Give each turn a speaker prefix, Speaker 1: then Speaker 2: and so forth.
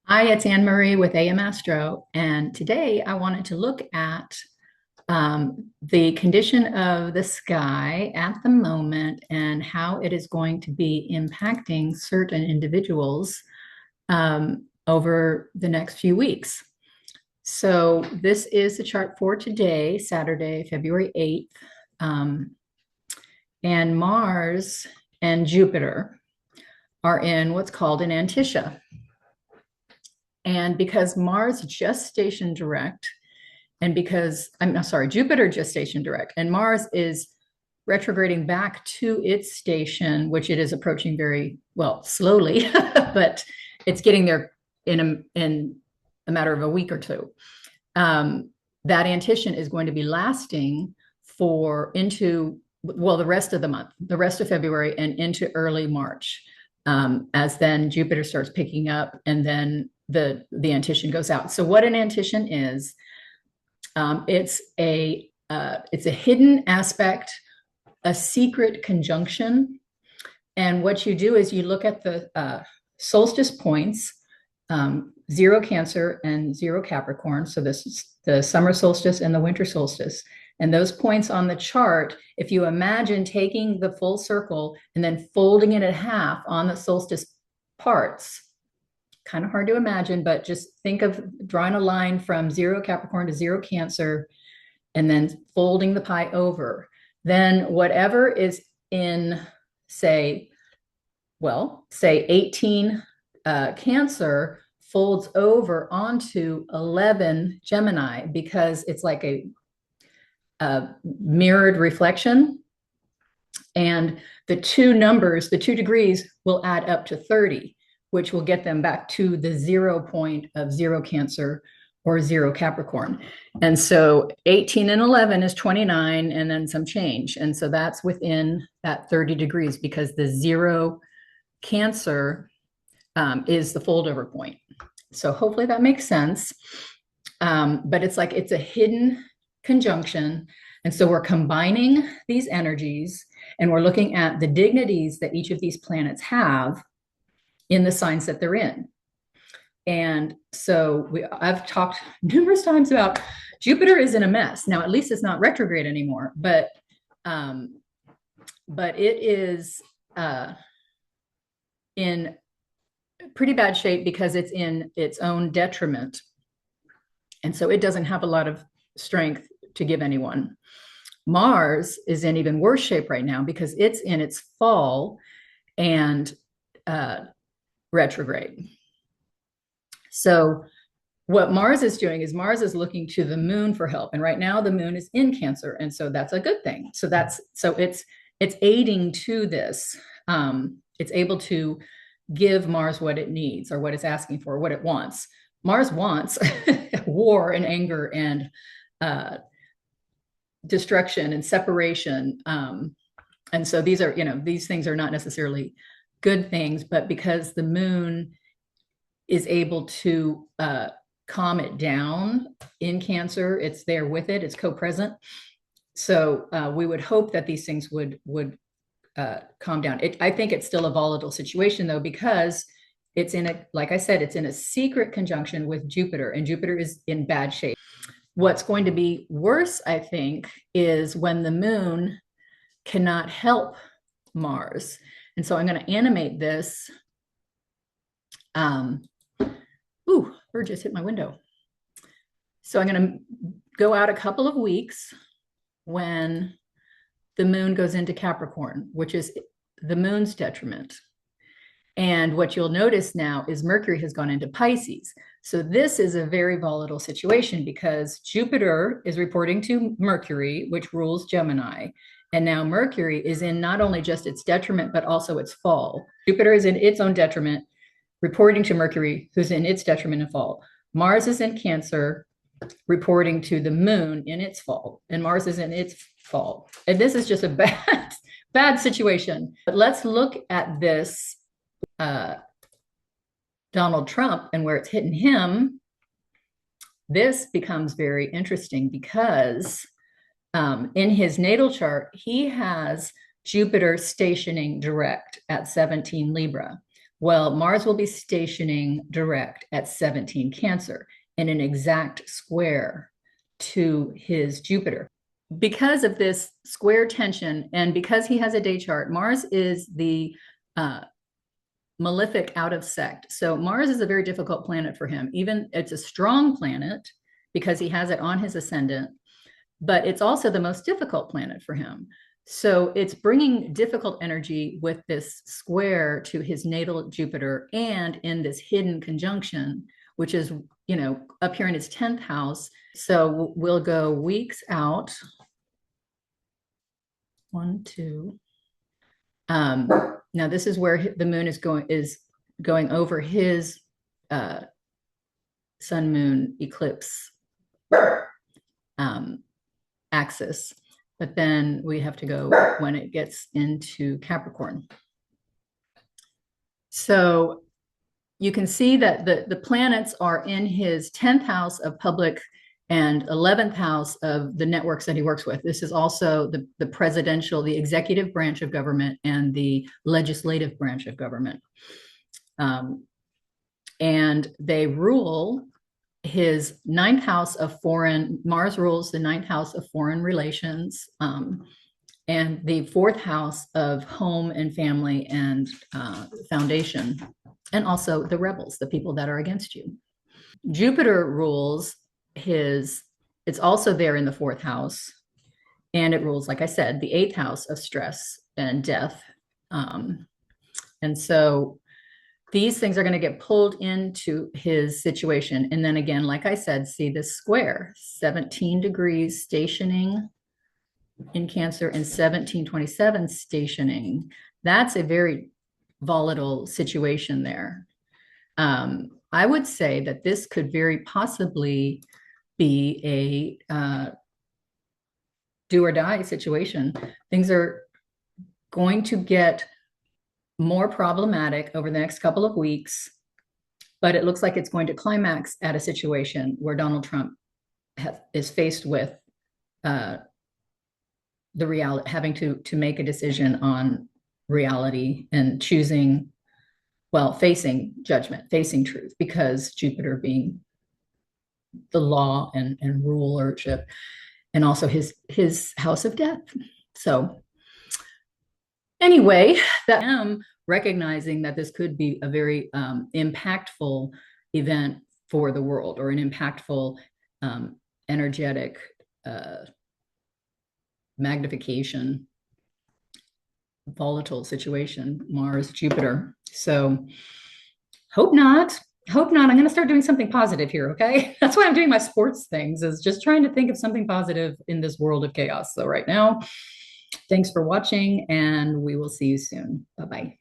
Speaker 1: Hi, it's Anne Marie with AM Astro, and today I wanted to look at the condition of the sky at the moment and how it is going to be impacting certain individuals over the next few weeks. So this is the chart for today, Saturday, February 8th, and Mars and Jupiter are in what's called an Antiscia. And because Mars just stationed direct, and because I'm sorry, Jupiter just stationed direct, and Mars is retrograding back to its station, which it is approaching very well, slowly, but it's getting there in a matter of a week or two. That Antiscion is going to be lasting for into the rest of the month, the rest of February, and into early March, as then Jupiter starts picking up, and then the Antiscion goes out. So what an Antiscion is, it's a hidden aspect, a secret conjunction. And what you do is you look at the solstice points, 0 Cancer and 0 Capricorn. So this is the summer solstice and the winter solstice. And those points on the chart, if you imagine taking the full circle and then folding it in half on the solstice parts, kind of hard to imagine, but just think of drawing a line from 0 Capricorn to 0 Cancer and then folding the pie over. Then whatever is in, say 18 Cancer folds over onto 11 Gemini, because it's like a mirrored reflection. And the two numbers, the 2 degrees, will add up to 30, which will get them back to the 0 point of 0 Cancer or 0 Capricorn. And so 18 and 11 is 29 and then some change. And so that's within that 30 degrees, because the 0 Cancer is the foldover point. So hopefully that makes sense. But it's a hidden conjunction. And so we're combining these energies and we're looking at the dignities that each of these planets have in the signs that they're in. And so I've talked numerous times about Jupiter is in a mess. Now, at least it's not retrograde anymore, but it is in pretty bad shape because it's in its own detriment. And so it doesn't have a lot of strength to give anyone. Mars is in even worse shape right now because it's in its fall and retrograde. So what Mars is doing is Mars is looking to the moon for help. And right now the moon is in Cancer. And so that's a good thing. So it's aiding to this. It's able to give Mars what it needs, or what it's asking for, what it wants. Mars wants war and anger and destruction and separation. And so these things are not necessarily good things, but because the moon is able to calm it down in Cancer, it's there with it, it's co-present. So we would hope that these things would calm down. I think it's still a volatile situation though, because it's like I said, it's in a secret conjunction with Jupiter, and Jupiter is in bad shape. What's going to be worse, I think, is when the moon cannot help Mars. And so I'm going to animate this. Bird just hit my window. So I'm going to go out a couple of weeks when the moon goes into Capricorn, which is the moon's detriment. And what you'll notice now is Mercury has gone into Pisces. So this is a very volatile situation because Jupiter is reporting to Mercury, which rules Gemini. And now Mercury is in not only just its detriment, but also its fall. Jupiter is in its own detriment, reporting to Mercury, who's in its detriment and fall. Mars is in Cancer, reporting to the moon in its fall, and Mars is in its fall. And this is just a bad situation. But let's look at this Donald Trump and where it's hitting him. This becomes very interesting because in his natal chart, he has Jupiter stationing direct at 17 Libra, Well, Mars will be stationing direct at 17 Cancer in an exact square to his Jupiter. Because of this square tension and because he has a day chart, Mars is the malefic out of sect. So Mars is a very difficult planet for him. Even it's a strong planet because he has it on his ascendant, but it's also the most difficult planet for him. So it's bringing difficult energy with this square to his natal Jupiter and in this hidden conjunction, which is, up here in his 10th house. So we'll go weeks out. 1, 2. Now this is where the moon is going over his sun moon eclipse axis, but then we have to go when it gets into Capricorn. So you can see that the planets are in his 10th house of public and 11th house of the networks that he works with. This is also the presidential, the executive branch of government and the legislative branch of government. And they rule his 9th house of foreign, Mars rules the 9th house of foreign relations, and the 4th house of home and family and foundation, and also the rebels, the people that are against you. Jupiter rules it's also there in the 4th house, and it rules, like I said, the 8th house of stress and death. And so these things are going to get pulled into his situation. And then again, like I said, see this square, 17 degrees stationing in Cancer and 1727 stationing. That's a very volatile situation there. I would say that this could very possibly be a do or die situation. Things are going to get more problematic over the next couple of weeks, but it looks like it's going to climax at a situation where Donald Trump is faced with the reality, having to make a decision on reality and choosing, facing judgment, facing truth, because Jupiter being the law and rulership, and also his house of death. So anyway, that I am recognizing that this could be a very impactful event for the world, or an impactful energetic magnification, volatile situation, Mars, Jupiter. So hope not. I'm going to start doing something positive here. Okay. That's why I'm doing my sports things, is just trying to think of something positive in this world of chaos. So right now, thanks for watching, and we will see you soon. Bye-bye.